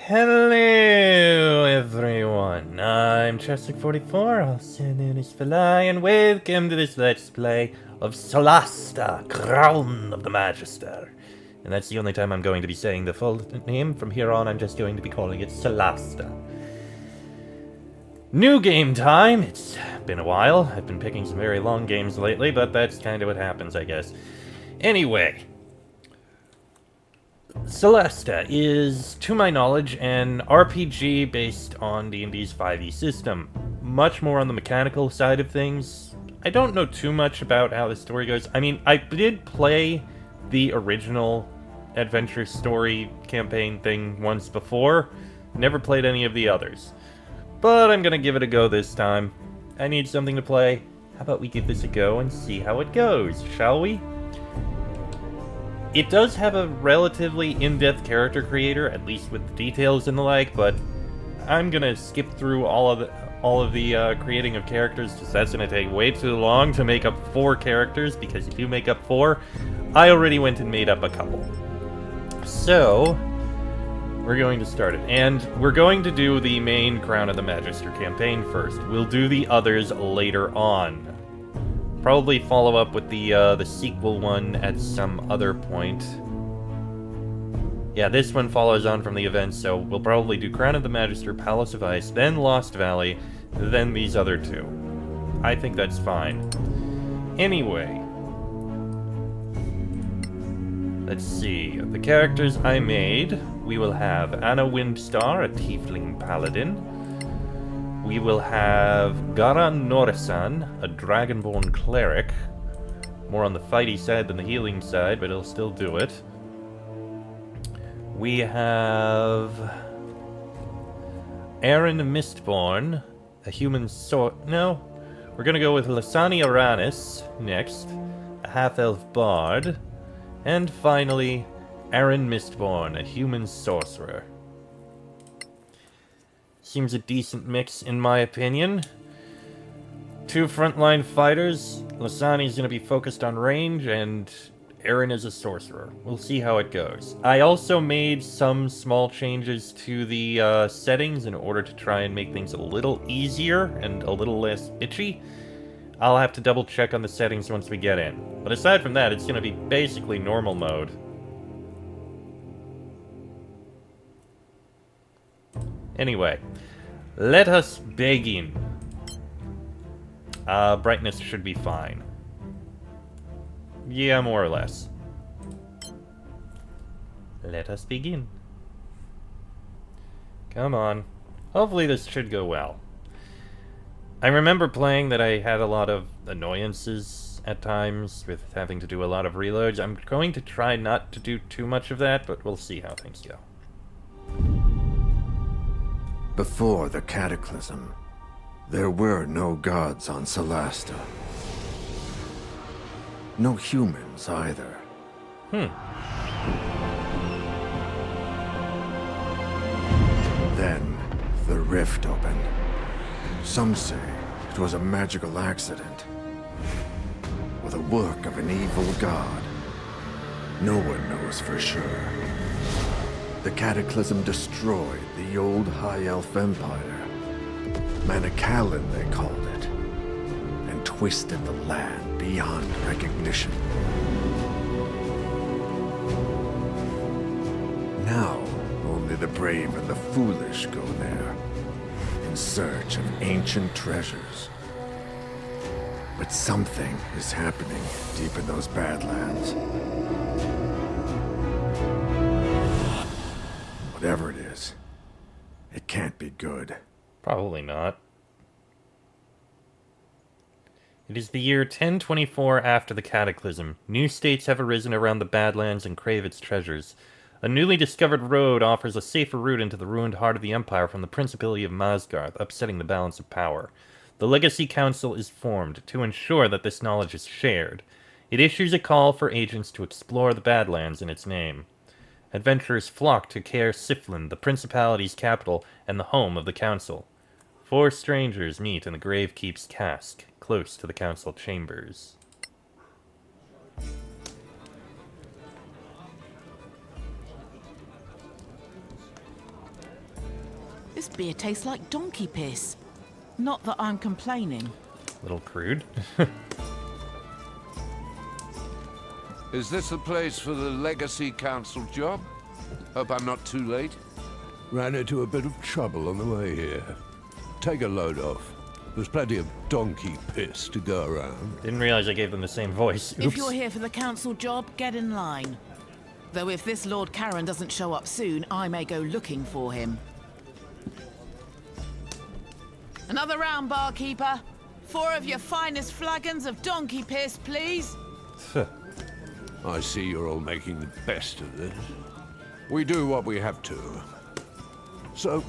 Hello, everyone. I'm Chester44, also known as Fly, and welcome to this Let's Play of Solasta, Crown of the Magister. And that's the only time I'm going to be saying the full name. From here on, I'm just going to be calling it Solasta. New game time. It's been a while. I've been picking some very long games lately, but that's kind of what happens, I guess. Anyway. Solasta is, to my knowledge, an RPG based on D&D's 5e system. Much more on the mechanical side of things. I don't know too much about how the story goes. I mean, I did play the original adventure story campaign thing once before. Never played any of the others. But I'm gonna give it a go this time. I need something to play. How about we give this a go and see how it goes, shall we? It does have a relatively in-depth character creator, at least with the details and the like, but I'm gonna skip through all of the creating of characters, because that's gonna take way too long to make up 4 characters, because if you make up 4, I already went and made up a couple. So, we're going to start it, and we're going to do the main Crown of the Magister campaign first. We'll do the others later on. Probably follow up with the sequel one at some other point. Yeah, this one follows on from the event, so we'll probably do Crown of the Magister, Palace of Ice, then Lost Valley, then these other 2. I think that's fine. Anyway. Let's see. The characters I made, we will have Anna Windstar, a Tiefling Paladin. We will have Gara Norisan, a Dragonborn Cleric. More on the fighty side than the healing side, but he'll still do it. We have Aaron Mistborn, a human No. We're gonna go with Lysani Aranis next, a half-elf bard. And finally, Aaron Mistborn, a human sorcerer. Seems a decent mix, in my opinion. 2 frontline fighters. Lysani's going to be focused on range, and Aaron is a sorcerer. We'll see how it goes. I also made some small changes to the settings in order to try and make things a little easier and a little less bitchy. I'll have to double check on the settings once we get in. But aside from that, it's going to be basically normal mode. Anyway, let us begin. Brightness should be fine. Yeah, more or less. Let us begin. Come on. Hopefully this should go well. I remember playing that I had a lot of annoyances at times with having to do a lot of reloads. I'm going to try not to do too much of that, but we'll see how things go. Before the Cataclysm, there were no gods on Solasta. No humans either. Then, the rift opened. Some say it was a magical accident, or the work of an evil god. No one knows for sure. The Cataclysm destroyed the old High Elf Empire. Manacalon, they called it. And twisted the land beyond recognition. Now, only the brave and the foolish go there, in search of ancient treasures. But something is happening deep in those Badlands. Whatever it is, it can't be good. Probably not. It is the year 1024 after the Cataclysm. New states have arisen around the Badlands and crave its treasures. A newly discovered road offers a safer route into the ruined heart of the Empire from the Principality of Masgarth, upsetting the balance of power. The Legacy Council is formed to ensure that this knowledge is shared. It issues a call for agents to explore the Badlands in its name. Adventurers flock to Caer Siflin, the Principality's capital and the home of the Council. 4 strangers meet in the Gravekeep's cask, close to the Council chambers. This beer tastes like donkey piss. Not that I'm complaining. A little crude. Is this the place for the Legacy Council job? Hope I'm not too late. Ran into a bit of trouble on the way here. Take a load off. There's plenty of donkey piss to go around. Didn't realize I gave them the same voice. Oops. If you're here for the council job, get in line. Though if this Lord Karen doesn't show up soon, I may go looking for him. Another round, barkeeper. 4 of your finest flagons of donkey piss, please. I see you're all making the best of this. We do what we have to. So,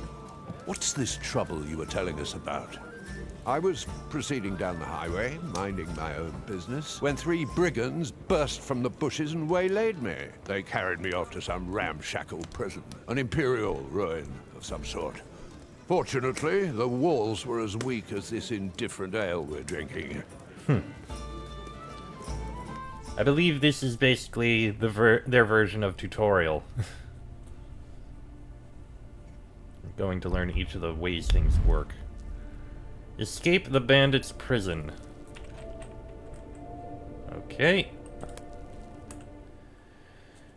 what's this trouble you were telling us about? I was proceeding down the highway, minding my own business, when 3 brigands burst from the bushes and waylaid me. They carried me off to some ramshackle prison, an imperial ruin of some sort. Fortunately, the walls were as weak as this indifferent ale we're drinking. I believe this is basically their version of tutorial. I'm going to learn each of the ways things work. Escape the bandits' prison. Okay.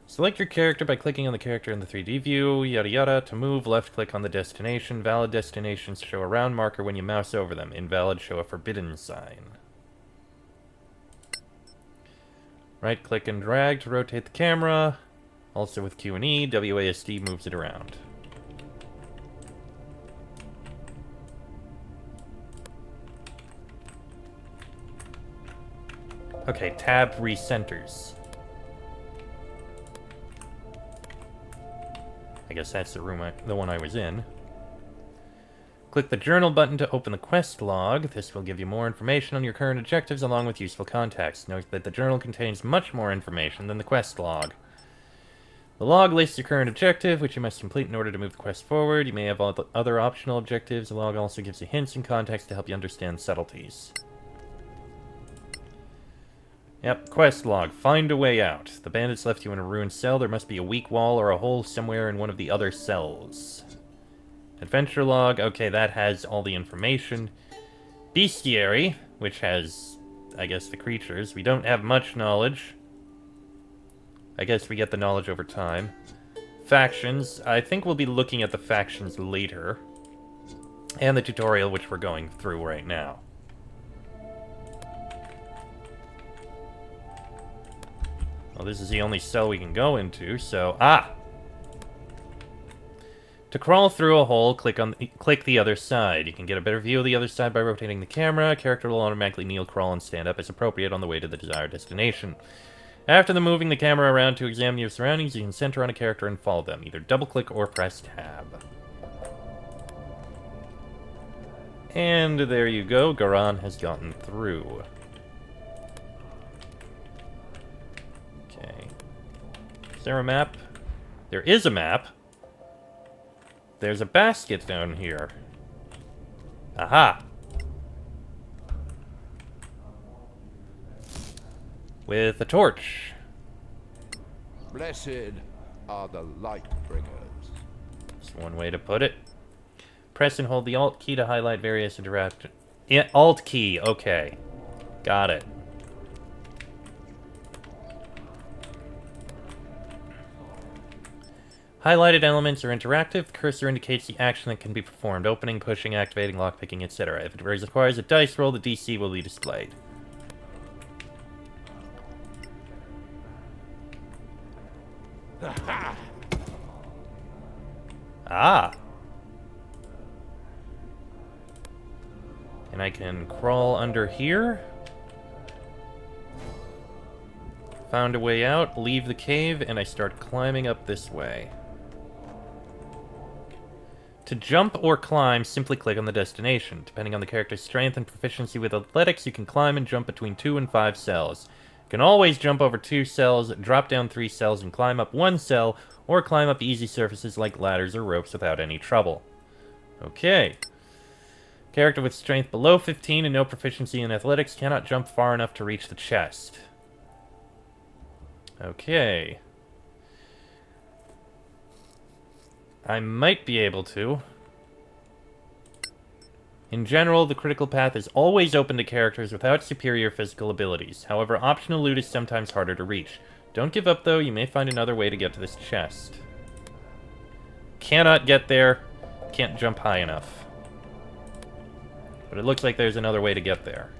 Select your character by clicking on the character in the 3D view, yada yada. To move, left-click on the destination. Valid destinations show a round marker when you mouse over them. Invalid show a forbidden sign. Right-click and drag to rotate the camera. Also with Q and E, WASD moves it around. Okay, tab recenters. I guess that's the one I was in. Click the journal button to open the quest log. This will give you more information on your current objectives along with useful context. Note that the journal contains much more information than the quest log. The log lists your current objective, which you must complete in order to move the quest forward. You may have other optional objectives. The log also gives you hints and context to help you understand subtleties. Yep, quest log. Find a way out. The bandits left you in a ruined cell. There must be a weak wall or a hole somewhere in one of the other cells. Adventure log. Okay, that has all the information. Bestiary, which has, I guess, the creatures. We don't have much knowledge. I guess we get the knowledge over time. Factions. I think we'll be looking at the factions later. And the tutorial, which we're going through right now. Well, this is the only cell we can go into, so... Ah! To crawl through a hole, click the other side. You can get a better view of the other side by rotating the camera. A character will automatically kneel, crawl, and stand up as appropriate on the way to the desired destination. After moving the camera around to examine your surroundings, you can center on a character and follow them. Either double-click or press tab. And there you go. Garan has gotten through. Is there a map? There is a map. There's a basket down here. Aha! With a torch. Blessed are the light bringers. That's one way to put it. Press and hold the Alt key to highlight various interactions. Yeah, Alt key, okay. Got it. Highlighted elements are interactive. The cursor indicates the action that can be performed. Opening, pushing, activating, lockpicking, etc. If it requires a dice roll, the DC will be displayed. Ah! And I can crawl under here. Found a way out, leave the cave, and I start climbing up this way. To jump or climb, simply click on the destination. Depending on the character's strength and proficiency with athletics, you can climb and jump between 2 and 5 cells. You can always jump over 2 cells, drop down 3 cells, and climb up 1 cell, or climb up easy surfaces like ladders or ropes without any trouble. Okay. Character with strength below 15 and no proficiency in athletics cannot jump far enough to reach the chest. Okay. I might be able to. In general, the critical path is always open to characters without superior physical abilities. However, optional loot is sometimes harder to reach. Don't give up, though. You may find another way to get to this chest. Cannot get there. Can't jump high enough. But it looks like there's another way to get there.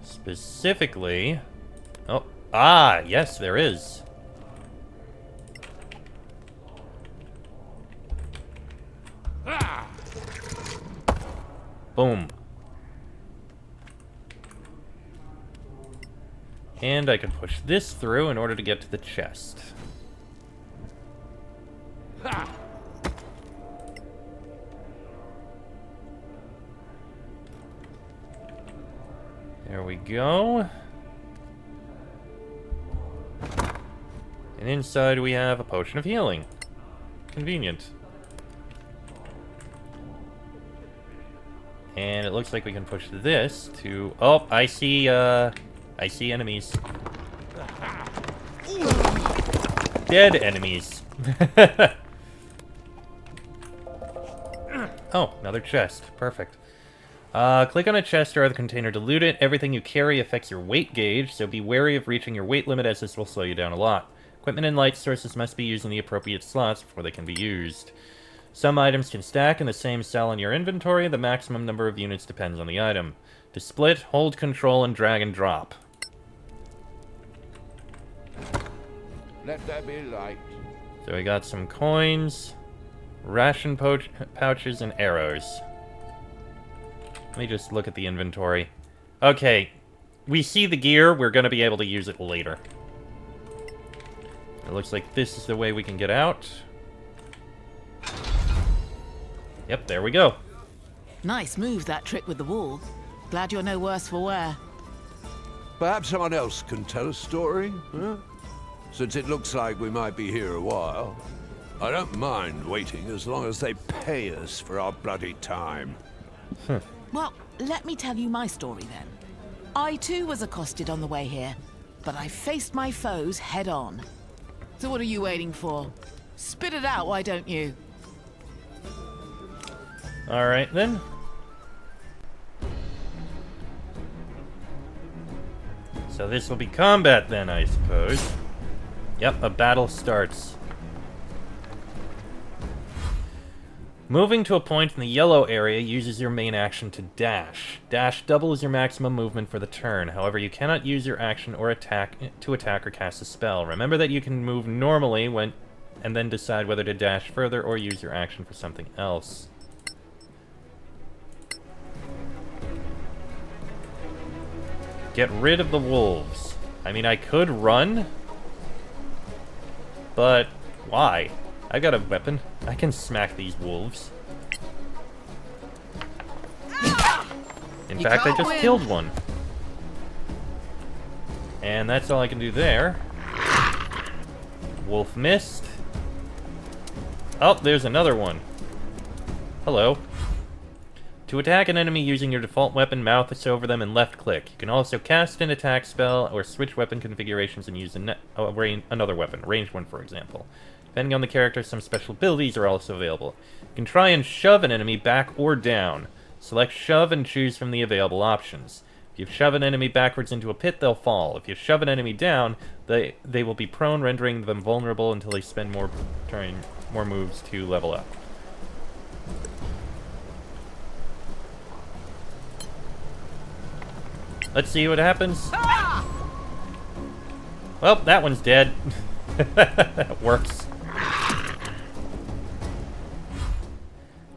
Specifically... Oh, yes, there is. Boom. And I can push this through in order to get to the chest. There we go. And inside we have a potion of healing. Convenient. And it looks like we can push this to... Oh, I see enemies. Dead enemies. Oh, another chest. Perfect. Click on a chest or other container to loot it. Everything you carry affects your weight gauge, so be wary of reaching your weight limit as this will slow you down a lot. Equipment and light sources must be used in the appropriate slots before they can be used. Some items can stack in the same cell in your inventory. The maximum number of units depends on the item. To split, hold Control and drag and drop. Let there be light. So we got some coins, ration pouches, and arrows. Let me just look at the inventory. Okay, we see the gear. We're going to be able to use it later. It looks like this is the way we can get out. Yep, there we go. Nice move, that trick with the wall. Glad you're no worse for wear. Perhaps someone else can tell a story, huh? Since it looks like we might be here a while. I don't mind waiting as long as they pay us for our bloody time. Well, let me tell you my story then. I too was accosted on the way here, but I faced my foes head on. So what are you waiting for? Spit it out, why don't you? Alright then. So this will be combat then, I suppose. Yep, a battle starts. Moving to a point in the yellow area uses your main action to dash. Dash doubles your maximum movement for the turn. However, you cannot use your action or attack or cast a spell. Remember that you can move normally and then decide whether to dash further or use your action for something else. Get rid of the wolves. I mean, I could run, but why? I got a weapon. I can smack these wolves. In fact, I just killed one. And that's all I can do there. Wolf missed. Oh, there's another one. Hello. To attack an enemy using your default weapon, mouse over them and left click. You can also cast an attack spell or switch weapon configurations and use another weapon, ranged one for example. Depending on the character, some special abilities are also available. You can try and shove an enemy back or down. Select shove and choose from the available options. If you shove an enemy backwards into a pit, they'll fall. If you shove an enemy down, they will be prone, rendering them vulnerable until they spend more moves to level up. Let's see what happens. Well, that one's dead. That works.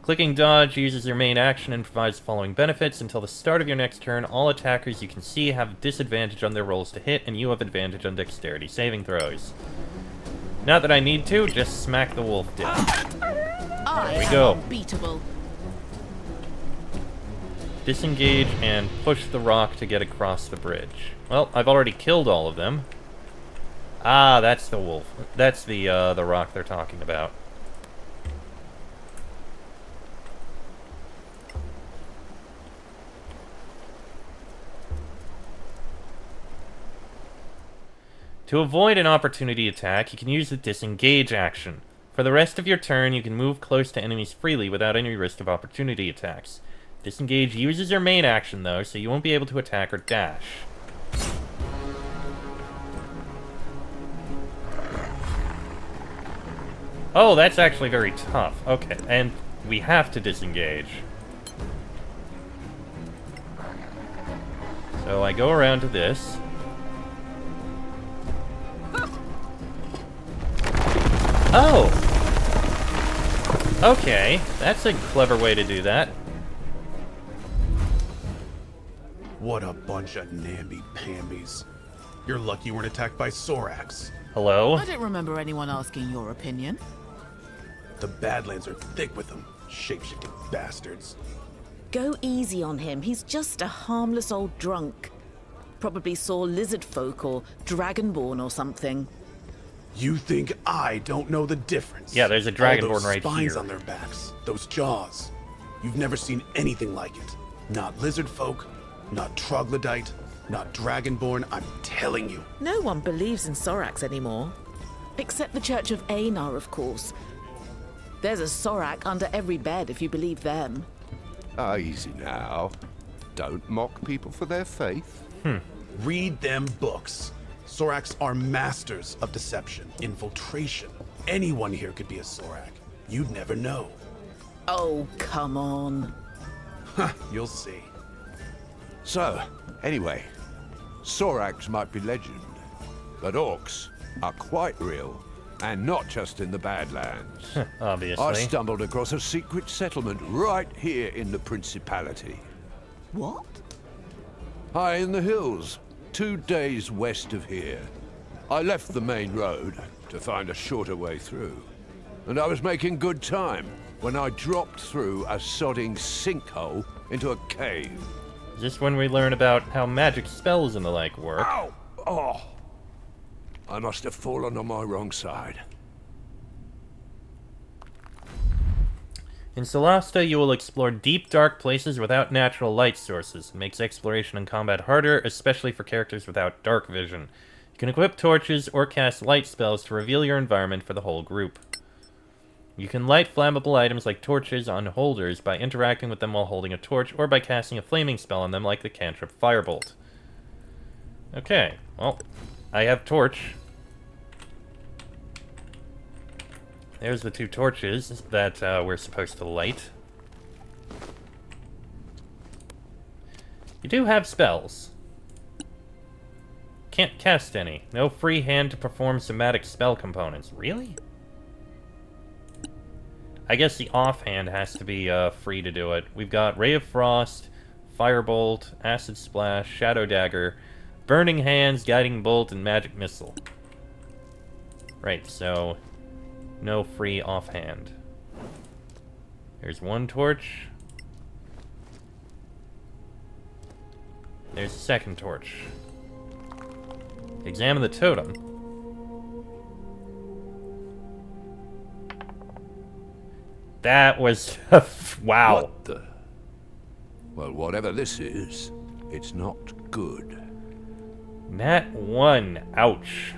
Clicking dodge uses your main action and provides the following benefits. Until the start of your next turn, all attackers you can see have disadvantage on their rolls to hit, and you have advantage on dexterity saving throws. Not that I need to, just smack the wolf down. There we go. Unbeatable. Disengage and push the rock to get across the bridge. Well, I've already killed all of them. Ah, that's the wolf. That's the rock they're talking about. To avoid an opportunity attack, you can use the disengage action. For the rest of your turn, you can move close to enemies freely without any risk of opportunity attacks. Disengage uses your main action, though, so you won't be able to attack or dash. Oh, that's actually very tough. Okay, and we have to disengage. So I go around to this. Oh! Okay, that's a clever way to do that. What a bunch of namby-pambies. You're lucky you weren't attacked by Sorax. Hello? I don't remember anyone asking your opinion. The Badlands are thick with them, shape-shifting bastards. Go easy on him. He's just a harmless old drunk. Probably saw lizard folk or dragonborn or something. You think I don't know the difference? Yeah, there's a All dragonborn those right spines here. on their backs, those jaws. You've never seen anything like it. Not lizard folk, not troglodyte, not dragonborn, I'm telling you. No one believes in Sorax anymore. Except the Church of Einar, of course. There's a Sorak under every bed if you believe them. Ah, easy now. Don't mock people for their faith. Read them books. Sorax are masters of deception, infiltration. Anyone here could be a Sorak. You'd never know. Oh, come on. You'll see. So, anyway, Sorax might be legend, but orcs are quite real, and not just in the Badlands. Obviously. I stumbled across a secret settlement right here in the Principality. What? High in the hills, 2 days west of here. I left the main road to find a shorter way through, and I was making good time when I dropped through a sodding sinkhole into a cave. Is this when we learn about how magic spells and the like work? Ow! Oh! I must have fallen on my wrong side. In Solasta, you will explore deep, dark places without natural light sources. It makes exploration and combat harder, especially for characters without dark vision. You can equip torches or cast light spells to reveal your environment for the whole group. You can light flammable items like torches on holders by interacting with them while holding a torch, or by casting a flaming spell on them like the cantrip Firebolt. Okay, well, I have torch. There's the 2 torches that we're supposed to light. You do have spells. Can't cast any. No free hand to perform somatic spell components. Really? I guess the offhand has to be free to do it. We've got Ray of Frost, Firebolt, Acid Splash, Shadow Dagger, Burning Hands, Guiding Bolt, and Magic Missile. Right, so no free offhand. There's 1 torch. There's a 2nd torch. Examine the totem. That was... wow. What the? Well, whatever this is, it's not good. Nat 1. Ouch.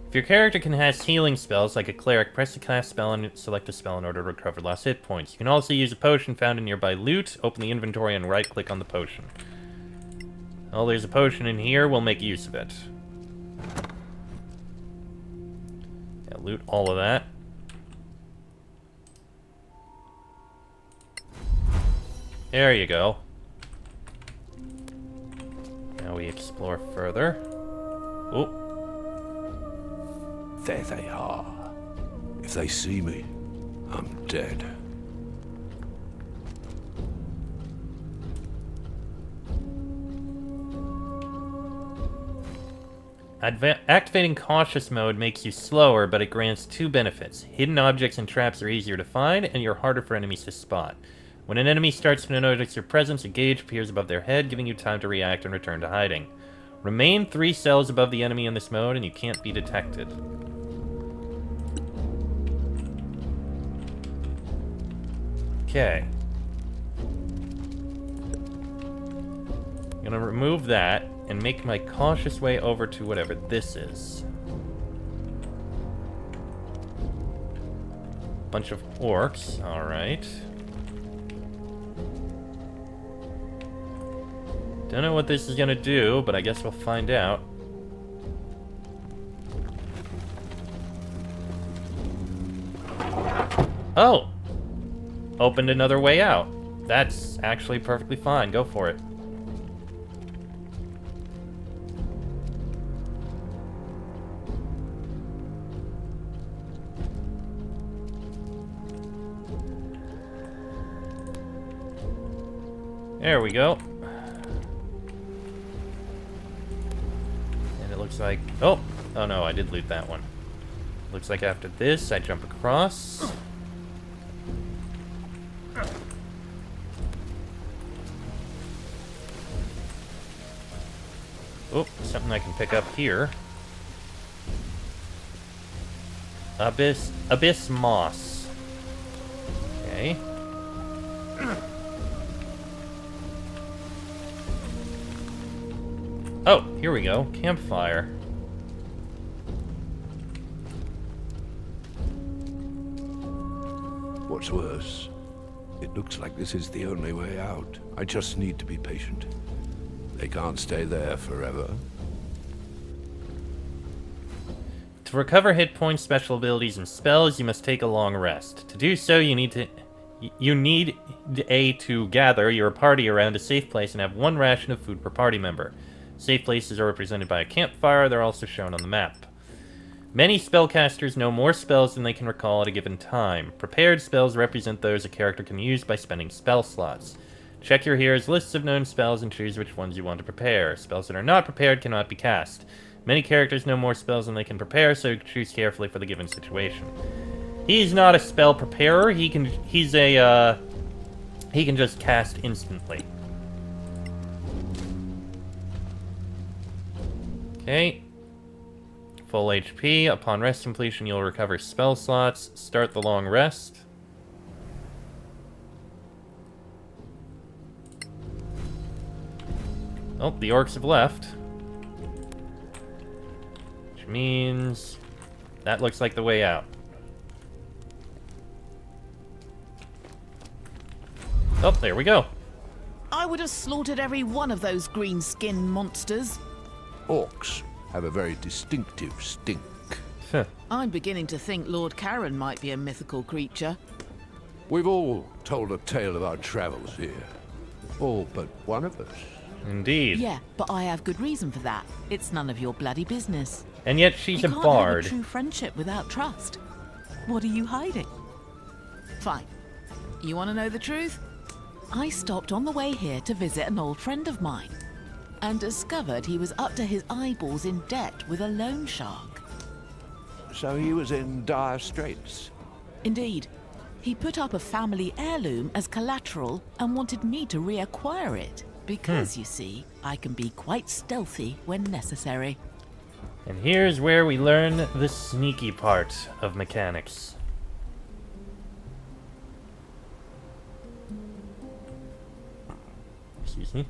If your character can cast healing spells, like a cleric, press the cast spell and select a spell in order to recover lost hit points. You can also use a potion found in nearby loot, open the inventory, and right-click on the potion. Well, there's a potion in here, we'll make use of it. Yeah, loot all of that. There you go. Now we explore further. Oh. There they are. If they see me, I'm dead. Activating cautious mode makes you slower, but it grants 2 benefits. Hidden objects and traps are easier to find, and you're harder for enemies to spot. When an enemy starts to notice your presence, a gauge appears above their head, giving you time to react and return to hiding. Remain 3 cells above the enemy in this mode, and you can't be detected. Okay. gonna remove that and make my cautious way over to whatever this is. Bunch of orcs, alright. Don't know what this is gonna do, but I guess we'll find out. Oh! Opened another way out. That's actually perfectly fine. Go for it. There we go. And it looks like... Oh! Oh no, I did loot that one. Looks like after this, I jump across. Oh, something I can pick up here. Abyss moss. Okay. Oh, here we go. Campfire. What's worse, it looks like this is the only way out. I just need to be patient. They can't stay there forever. To recover hit points, special abilities, and spells, you must take a long rest. To do so, you need to gather your party around a safe place and have one ration of food per party member. Safe places are represented by a campfire. They're also shown on the map. Many spellcasters know more spells than they can recall at a given time. Prepared spells represent those a character can use by spending spell slots. Check your hero's lists of known spells and choose which ones you want to prepare. Spells that are not prepared cannot be cast. Many characters know more spells than they can prepare, so choose carefully for the given situation. He's not a spell preparer. He can just cast instantly. Okay. Full HP. Upon rest completion, you'll recover spell slots. Start the long rest. Oh, the orcs have left. Which means that looks like the way out. Oh, there we go. I would have slaughtered every one of those green-skinned monsters. Orcs have a very distinctive stink. Huh. I'm beginning to think Lord Karen might be a mythical creature. We've all told a tale of our travels here. All but one of us. Indeed. Yeah, but I have good reason for that. It's none of your bloody business. And yet she's You a can't bard. have a true friendship without trust. What are you hiding? Fine. You want to know the truth? I stopped on the way here to visit an old friend of mine and discovered he was up to his eyeballs in debt with a loan shark. So he was in dire straits. Indeed. He put up a family heirloom as collateral and wanted me to reacquire it. Because, you see, I can be quite stealthy when necessary. And here's where we learn the sneaky part of mechanics. Excuse me.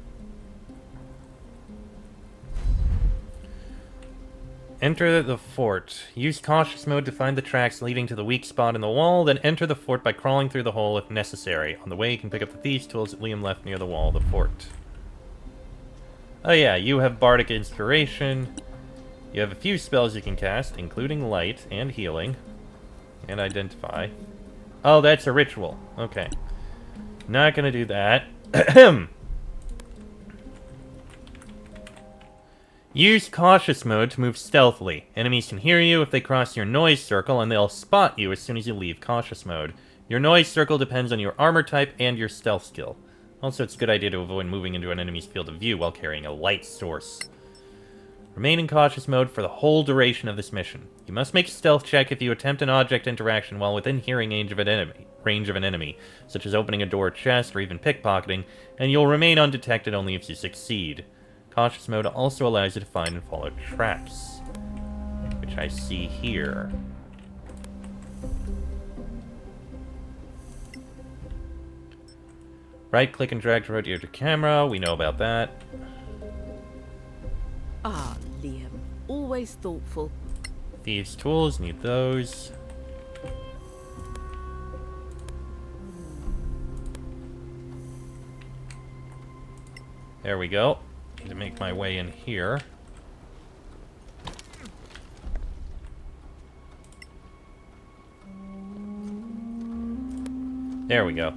Enter the fort. Use cautious mode to find the tracks leading to the weak spot in the wall, then enter the fort by crawling through the hole if necessary. On the way, you can pick up the thieves' tools that Liam left near the wall of the fort. Oh yeah, you have Bardic Inspiration. You have a few spells you can cast, including Light and Healing. And Identify. Oh, that's a ritual. Okay. Not gonna do that. Use cautious mode to move stealthily. Enemies can hear you if they cross your noise circle, and they'll spot you as soon as you leave cautious mode. Your noise circle depends on your armor type and your stealth skill. Also, it's a good idea to avoid moving into an enemy's field of view while carrying a light source. Remain in cautious mode for the whole duration of this mission. You must make a stealth check if you attempt an object interaction while within hearing range of an enemy, such as opening a door or chest or even pickpocketing, and you'll remain undetected only if you succeed. Cautious mode also allows you to find and follow tracks, which I see here. Right-click and drag to rotate your camera. We know about that. always thoughtful. Thieves' tools, need those. There we go. Need to make my way in here. There we go.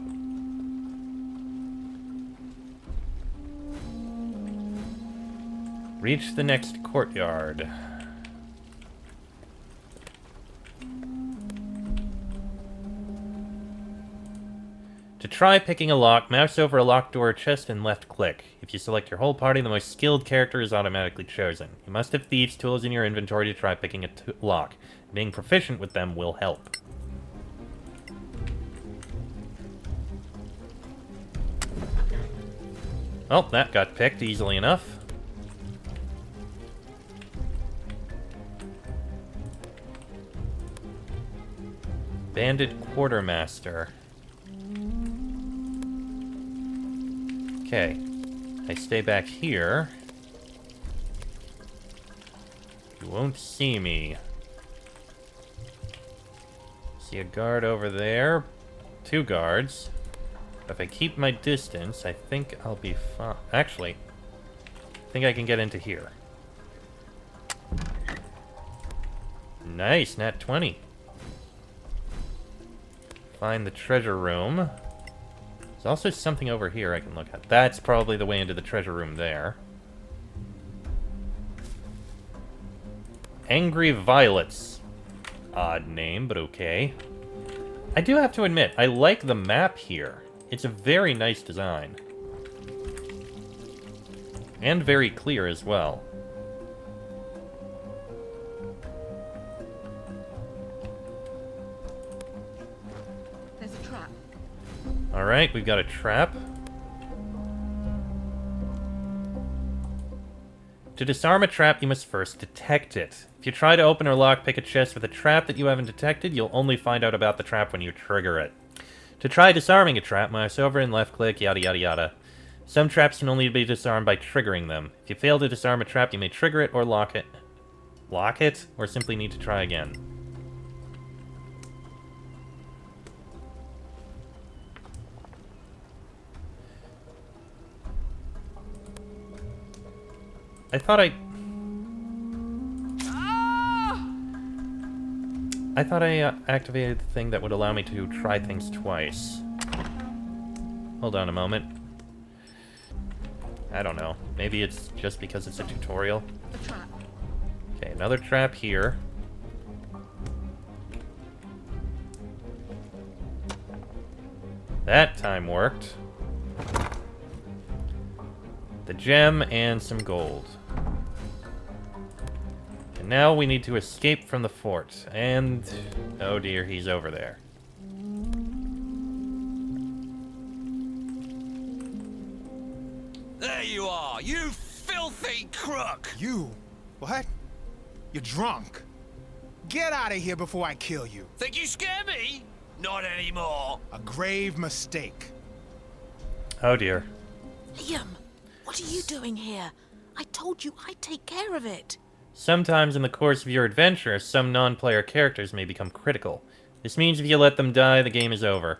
Reach the next courtyard. To try picking a lock, mouse over a locked door or chest and left click. If you select your whole party, the most skilled character is automatically chosen. You must have thieves' tools in your inventory to try picking a lock. Being proficient with them will help. Oh, that got picked easily enough. Bandit Quartermaster. Okay. I stay back here. You won't see me. See a guard over there. 2 guards. If I keep my distance, I think I'll be fine. Actually, I think I can get into here. Nice, nat 20. Find the treasure room. There's also something over here I can look at. That's probably the way into the treasure room there. Angry Violets. Odd name, but okay. I do have to admit, I like the map here. It's a very nice design. And very clear as well. There's a trap. Alright, we've got a trap. To disarm a trap, you must first detect it. If you try to open or lockpick a chest with a trap that you haven't detected, you'll only find out about the trap when you trigger it. To try disarming a trap, mouse over and left click, yada yada yada. Some traps can only be disarmed by triggering them. If you fail to disarm a trap, you may trigger it or lock it. Lock it? Or simply need to try again. I thought I activated the thing that would allow me to try things twice. Hold on a moment. I don't know. Maybe it's just because it's a tutorial. A trap. Okay, another trap here. That time worked. The gem and some gold. And now we need to escape from the fort. And... oh dear, he's over there. There you are, you filthy crook! You? What? You're drunk. Get out of here before I kill you. Think you scare me? Not anymore. A grave mistake. Oh dear. Liam, what are you doing here? I told you I'd take care of it. Sometimes in the course of your adventure, some non-player characters may become critical. This means if you let them die, the game is over.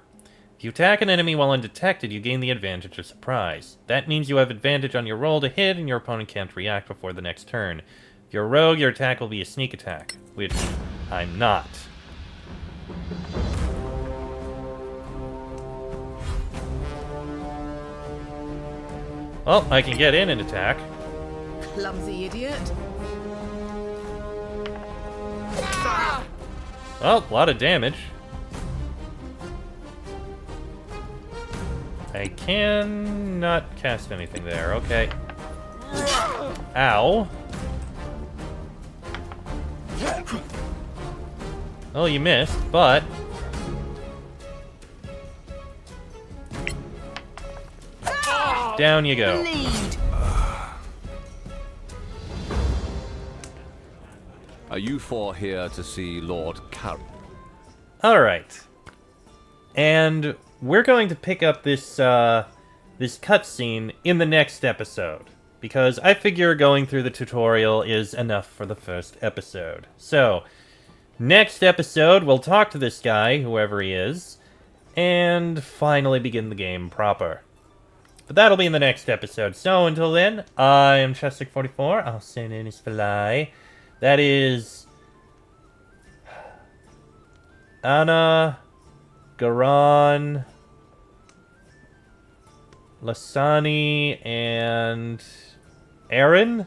If you attack an enemy while undetected, you gain the advantage of surprise. That means you have advantage on your roll to hit, and your opponent can't react before the next turn. If you're a rogue, your attack will be a sneak attack, which I'm not. Well, I can get in and attack. Clumsy idiot. Well, a lot of damage. I cannot cast anything there. Okay. Ow. Oh, you missed, but... down you go. Bleed. Are you four here to see Lord Carrick? Alright. And we're going to pick up this, this cutscene in the next episode. because I figure going through the tutorial is enough for the first episode. So, next episode, we'll talk to this guy, whoever he is, and finally begin the game proper. But that'll be in the next episode. So, until then, I am Chestic44. I'll say name is Fly. That is Anna, Garan, Lasani, and Aaron?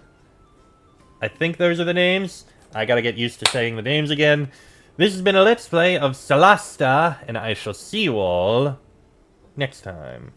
I think those are the names. I gotta get used to saying the names again. This has been a Let's Play of Solasta, and I shall see you all next time.